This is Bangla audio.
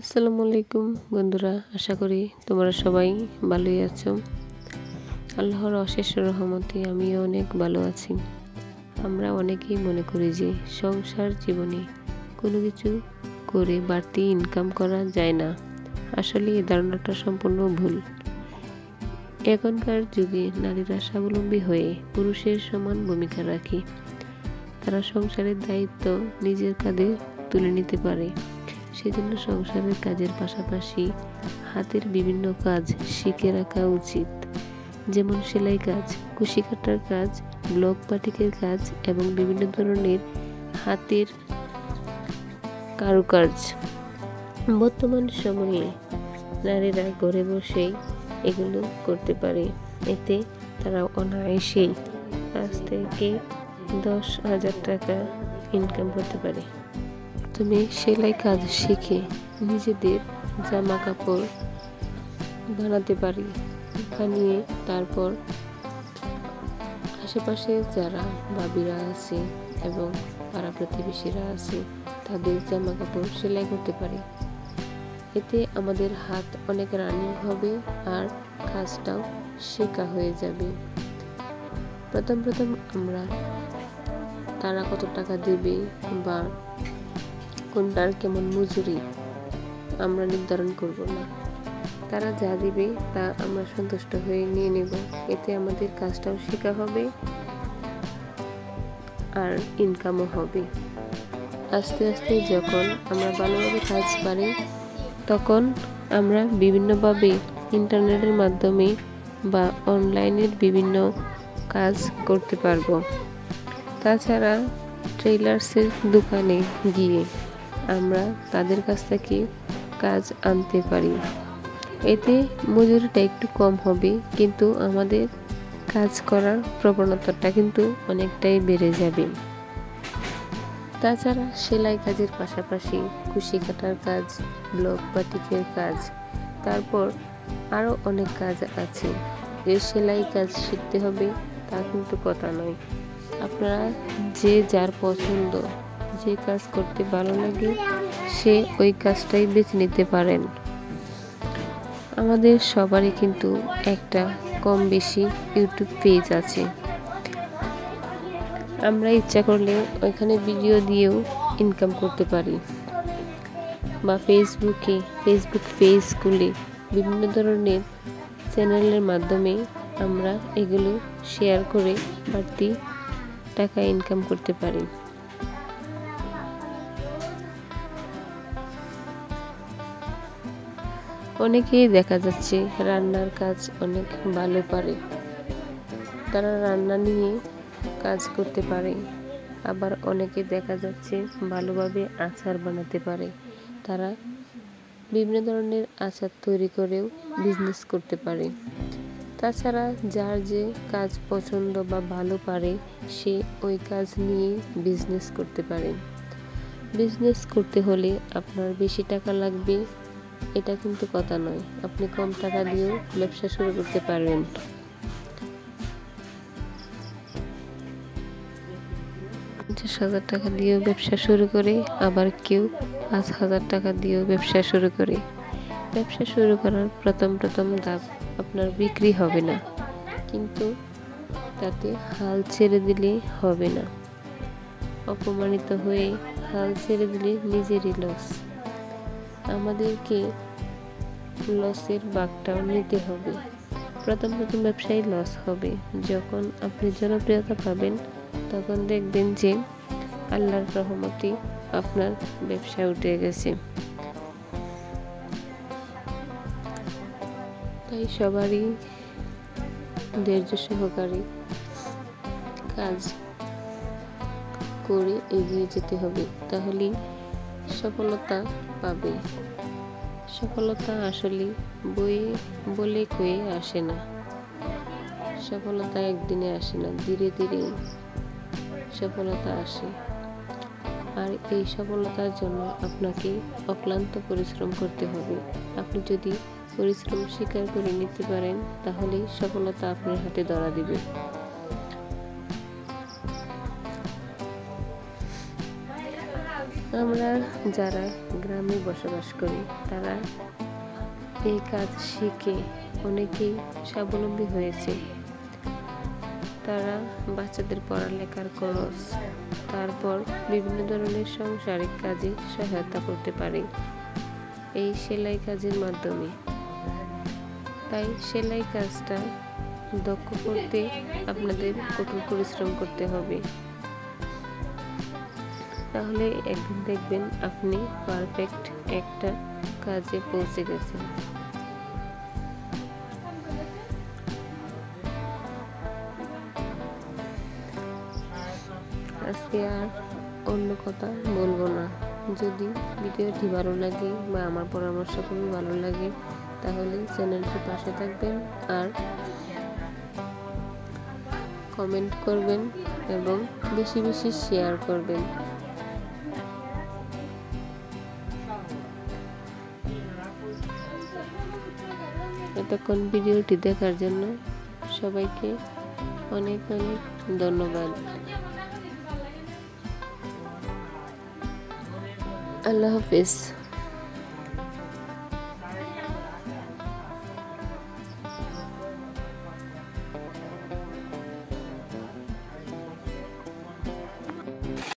আসসালামু আলাইকুম বন্ধুরা, আশা করি তোমরা সবাই ভালোই আছো। আল্লাহর অশেষ রহমতে আমিও অনেক ভালো আছি। আমরা অনেকেই মনে করি যে সংসার জীবনে কোনো কিছু করে বাড়তি ইনকাম করা যায় না। আসলে এই ধারণাটা সম্পূর্ণ ভুল। এখনকার যুগে নারীরা স্বাবলম্বী হয়ে পুরুষের সমান ভূমিকা রাখে। তারা সংসারের দায়িত্ব নিজের কাঁধে তুলে নিতে পারে। সেজন্য সংসারের কাজের পাশাপাশি হাতের বিভিন্ন কাজ শিখে রাখা উচিত, যেমন সেলাই কাজ, কুশি কাটার কাজ, ব্লক বাটিকের কাজ এবং বিভিন্ন ধরনের হাতের কারুকাজ। বর্তমান সময়ে নারীরা ঘরে বসেই এগুলো করতে পারে। এতে তারা অনায়াসেই 5 থেকে 10,000 টাকা ইনকাম করতে পারে। তুমি সেলাই কাজ শিখে নিজেদের জামা কাপড় বানাতে পারি, বানিয়ে তারপর আশেপাশে যারা ভাবিরা আছে এবং পাড়া প্রতিবেশীরা আছে তাদের জামা কাপড় সেলাই করতে পারি। এতে আমাদের হাত অনেক রানিং হবে আর কাজটাও শেখা হয়ে যাবে। প্রথম আমরা তারা কত টাকা দেবে বা কোনটার কেমন মজুরি আমরা নির্ধারণ করব না। তারা যা দিবে তা আমরা সন্তুষ্ট হয়ে নিয়ে নেব। এতে আমাদের কাজটাও শেখা হবে আর ইনকামও হবে। আস্তে আস্তে যখন আমরা ভালোভাবে কাজ পারি তখন আমরা বিভিন্নভাবে ইন্টারনেটের মাধ্যমে বা অনলাইনের বিভিন্ন কাজ করতে পারবো। তাছাড়া ট্রেলার্সের দোকানে গিয়ে আমরা তাদের কাছ থেকে কাজ আনতে পারি। এতে মজুরিটা একটু কম হবে, কিন্তু আমাদের কাজ করার প্রবণতাটা কিন্তু অনেকটাই বেড়ে যাবে। তাছাড়া সেলাই কাজের পাশাপাশি কুশি কাটার কাজ, ব্লক বাটিকের কাজ, তারপর আরও অনেক কাজ আছে। যে সেলাই কাজ শিখতে হবে তা কিন্তু কথা নয়। আপনারা যে যার পছন্দ, যে কাজ করতে ভালো লাগে সে ওই কাজটাই বেছে নিতে পারেন। আমাদের সবারই কিন্তু একটা কম বেশি ইউটিউব পেজ আছে। আমরা ইচ্ছা করলে ওইখানে ভিডিও দিয়েও ইনকাম করতে পারি, বা ফেসবুক পেজ খুলে বিভিন্ন ধরনের চ্যানেলের মাধ্যমে আমরা এগুলো শেয়ার করে বাড়তি টাকা ইনকাম করতে পারি। অনেকেই দেখা যাচ্ছে রান্নার কাজ অনেক ভালো পারে, তারা রান্না নিয়ে কাজ করতে পারে। আবার অনেকে দেখা যাচ্ছে ভালোভাবে আচার বানাতে পারে, তারা বিভিন্ন ধরনের আচার তৈরি করেও বিজনেস করতে পারে। তাছাড়া যার যে কাজ পছন্দ বা ভালো পারে সে ওই কাজ নিয়ে বিজনেস করতে পারে। বিজনেস করতে হলে আপনার বেশি টাকা লাগবে এটা কিন্তু কথা নয়। আপনি কম টাকা দিয়েও ব্যবসা শুরু করতে পারবেন। ৳50,000 টাকা দিয়েও ব্যবসা শুরু করে, আবার কেউ 5,000 টাকা দিয়েও ব্যবসা শুরু করে। ব্যবসা শুরু করার প্রথম ধাপ আপনার বিক্রি হবে না, কিন্তু তাতে হাল ছেড়ে দিলে হবে না। অপমানিত হয়ে হাল ছেড়ে দিলে নিজেরই লস। আমাদেরকে লসের ভাগটাও নিতে হবে। প্রথম ব্যবসায় লস হবে। যখন আপনি জনপ্রিয়তা পাবেন তখন দেখবেন যে আল্লাহর রহমতে আপনার ব্যবসা উঠে গেছে। তাই সবারই ধৈর্য সহকারে কাজ করে এগিয়ে যেতে হবে, তাহলেই সফলতা পাবে। সফলতা আসলে বলে কয়ে আসে না। সফলতা একদিনে আসে না, ধীরে ধীরে সফলতা আসে। আর এই সফলতার জন্য আপনাকে অক্লান্ত পরিশ্রম করতে হবে। আপনি যদি পরিশ্রম স্বীকার করে নিতে পারেন তাহলেই সফলতা আপনার হাতে ধরা দিবে। আমরা যারা গ্রামে বসবাস করি তারা এই কাজ শিখে অনেকেই স্বাবলম্বী হয়েছে। তারা বাচ্চাদের পড়ালেখার খরচ, তারপর বিভিন্ন ধরনের সাংসারিক কাজে সহায়তা করতে পারে এই সেলাই কাজের মাধ্যমে। তাই সেলাই কাজটা দক্ষ করতে আপনাদের কঠোর পরিশ্রম করতে হবে, তাহলে একদিন দেখবেন আপনি পারফেক্ট একটা কাজে পৌঁছে গেছেন। আজকে আর অন্য কথা বলবো না। যদি ভিডিওটি ভালো লাগে বা আমার পরামর্শ খুবই ভালো লাগে তাহলে চ্যানেলটির পাশে থাকবেন আর কমেন্ট করবেন এবং বেশি বেশি শেয়ার করবেন। এতক্ষণ ভিডিওটি দেখার জন্য সবাইকে অনেক অনেক ধন্যবাদ। আল্লাহ হাফেজ।